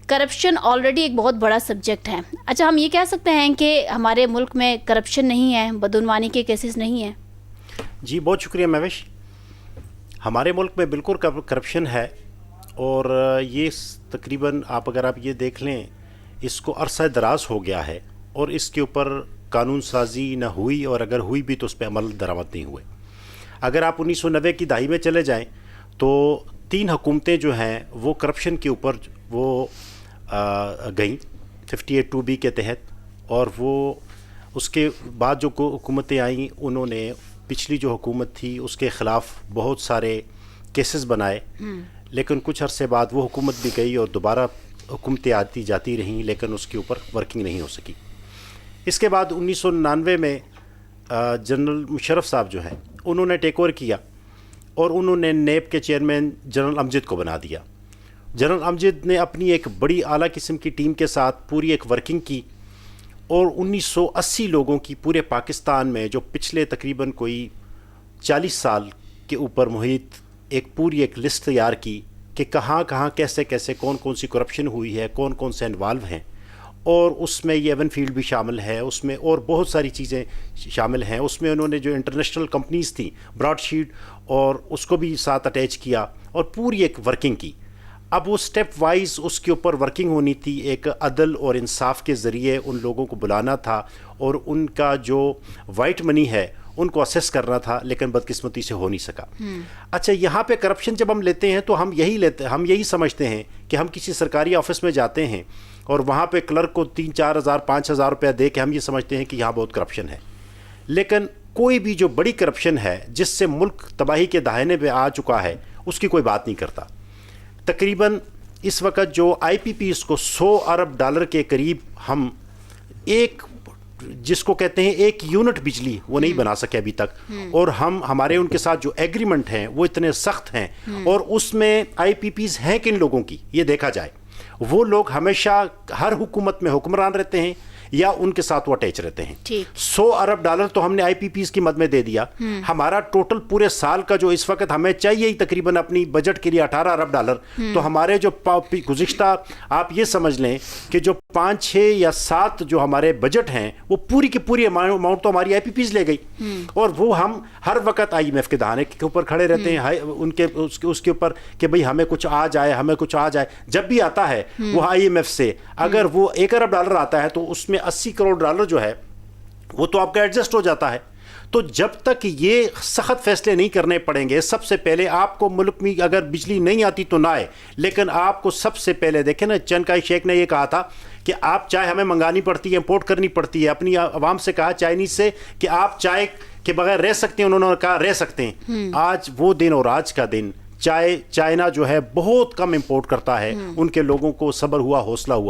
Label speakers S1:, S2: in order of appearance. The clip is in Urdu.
S1: کرپشن آلریڈی ایک بہت بڑا سبجیکٹ ہے. اچھا ہم یہ کہہ سکتے ہیں کہ ہمارے ملک میں کرپشن نہیں ہے, بدعنوانی کے کیسز نہیں ہیں؟
S2: جی بہت شکریہ مہوش. ہمارے ملک میں بالکل کرپشن ہے, اور یہ تقریباً آپ یہ دیکھ لیں اس کو عرصہ دراز ہو گیا ہے, اور اس کے اوپر قانون سازی نہ ہوئی, اور اگر ہوئی بھی تو اس پہ عمل درآمد نہیں ہوئے. اگر آپ 1990 کی دہائی میں چلے جائیں تو 3 حکومتیں جو ہیں وہ کرپشن کے اوپر وہ گئیں 58(2)B کے تحت, اور وہ اس کے بعد جو حکومتیں آئیں انہوں نے پچھلی جو حکومت تھی اس کے خلاف بہت سارے کیسز بنائے, لیکن کچھ عرصے بعد وہ حکومت بھی گئی اور دوبارہ حکومتیں آتی جاتی رہیں, لیکن اس کے اوپر ورکنگ نہیں ہو سکی. اس کے بعد 1999 میں جنرل مشرف صاحب جو ہیں انہوں نے ٹیک اوور کیا, اور انہوں نے نیب کے چیئرمین جنرل امجد کو بنا دیا. جنرل امجد نے اپنی ایک بڑی اعلیٰ قسم کی ٹیم کے ساتھ پوری ایک ورکنگ کی, اور 1980 لوگوں کی پورے پاکستان میں جو پچھلے تقریباً کوئی 40 سال کے اوپر محیط پوری ایک لسٹ تیار کی کہ کہاں کہاں کیسے کیسے کون کون سی کرپشن ہوئی ہے, کون کون سے انوالو ہیں, اور اس میں یہ ایون فیلڈ بھی شامل ہے, اس میں اور بہت ساری چیزیں شامل ہیں. اس میں انہوں نے جو انٹرنیشنل کمپنیز تھیں براڈ شیٹ اور اس کو بھی ساتھ اٹیچ کیا, اور پوری ایک ورکنگ کی. اب وہ سٹیپ وائز اس کے اوپر ورکنگ ہونی تھی, ایک عدل اور انصاف کے ذریعے ان لوگوں کو بلانا تھا, اور ان کا جو وائٹ منی ہے ان کو اسیس کرنا تھا, لیکن بدقسمتی سے ہو نہیں سکا. اچھا یہاں پہ کرپشن جب ہم لیتے ہیں تو ہم یہی سمجھتے ہیں کہ ہم کسی سرکاری آفس میں جاتے ہیں اور وہاں پہ کلرک کو 3-4 ہزار 5 ہزار روپیہ دے کے ہم یہ سمجھتے ہیں کہ یہاں بہت کرپشن ہے. لیکن کوئی بھی جو بڑی کرپشن ہے جس سے ملک تباہی کے دہانے پہ آ چکا ہے اس کی کوئی بات نہیں کرتا. تقریباً اس وقت جو آئی پی پیز کو $100 ارب کے قریب ہم ایک جس کو کہتے ہیں 1 یونٹ بجلی وہ نہیں بنا سکے ابھی تک, اور ہمارے ان کے ساتھ جو ایگریمنٹ ہیں وہ اتنے سخت ہیں, اور اس میں آئی پی پیز ہیں کن لوگوں کی یہ دیکھا جائے. وہ لوگ ہمیشہ ہر حکومت میں حکمران رہتے ہیں یا ان کے ساتھ وہ اٹیچ رہتے ہیں. $100 ارب تو ہم نے آئی پی پیز کی مد میں دے دیا. ہمارا ٹوٹل پورے سال کا جو اس وقت ہمیں چاہیے ہی تقریباً اپنی بجٹ کے لیے $18 ارب, تو ہمارے جو گزشتہ آپ یہ سمجھ لیں کہ جو 5-6 یا 7 جو ہمارے بجٹ ہیں وہ پوری کی پوری اماؤنٹ تو ہماری آئی پی پیز لے گئی, اور وہ ہم ہر وقت آئی ایم ایف کے دہانے کے اوپر کھڑے رہتے ہیں ان کے اس کے اوپر کہ بھئی ہمیں کچھ آ جائے, ہمیں کچھ آ جائے. جب بھی آتا ہے وہ آئی ایم ایف سے اگر وہ $1 ارب آتا ہے تو اس میں $80 کروڑ جو ہے وہ تو آپ کا ایڈجسٹ ہو جاتا ہے. تو جب تک یہ سخت فیصلے نہیں کرنے پڑیں گے, سب سے پہلے آپ کو ملک میں اگر بجلی نہیں آتی تو نہ آئے, لیکن آپ کو سب سے پہلے دیکھیں نا چنکائی شیخ نے یہ کہا تھا کہ آپ چائے ہمیں منگانی پڑتی ہے, امپورٹ کرنی پڑتی ہے. اپنی عوام سے کہا چائنیز سے کہ آپ چائے کے بغیر رہ سکتے ہیں, انہوں نے کہا رہ سکتے ہیں. آج وہ دن اور آج کا دن چائنا جو ہے بہت کم امپورٹ کرتا ہے, ان کے لوگوں کو صبر ہوا, حوصلہ ہوا.